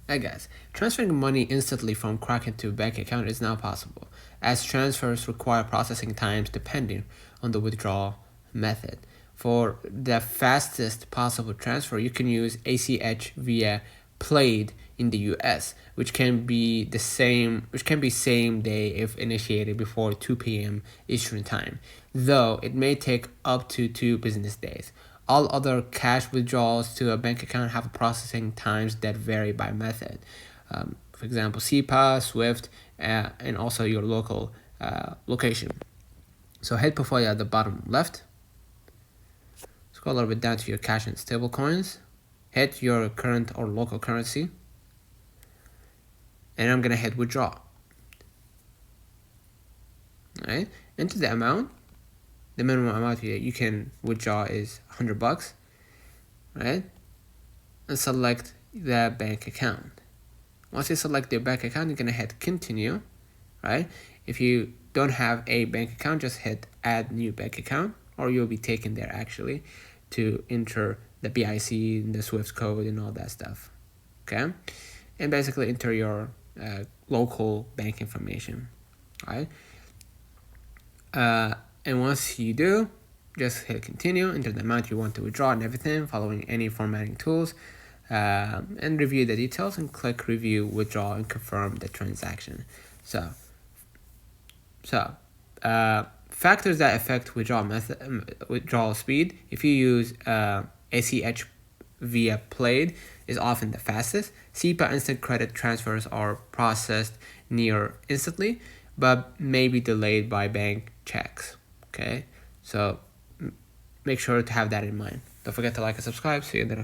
Hey guys, transferring money instantly from Kraken to a bank account is now possible, as transfers require processing times depending on the withdrawal method. For the fastest possible transfer, you can use ACH via Played in the US, which can be same day if initiated before 2 p.m. Eastern Time, though it may take up to 2 business days. All other cash withdrawals to a bank account have processing times that vary by method. For example, SEPA, SWIFT, and also your local location. So hit portfolio at the bottom left. Scroll a little bit down to your cash and stable coins. Hit your current or local currency. And I'm gonna hit withdraw. Alright, enter the amount. The minimum amount you can withdraw is $100, right? And select the bank account. Once you select the bank account, you're gonna hit continue, right? If you don't have a bank account, just hit add new bank account, or you'll be taken there actually to enter the BIC and the SWIFT code and all that stuff, okay? And basically enter your local bank information, right? And once you do, just hit continue, enter the amount you want to withdraw and everything, following any formatting tools, and review the details and click review withdraw and confirm the transaction. So factors that affect withdrawal speed. If you use ACH via Played, is often the fastest. SEPA instant credit transfers are processed near instantly, but may be delayed by bank checks. Okay, so make sure to have that in mind. Don't forget to like and subscribe. See you in the next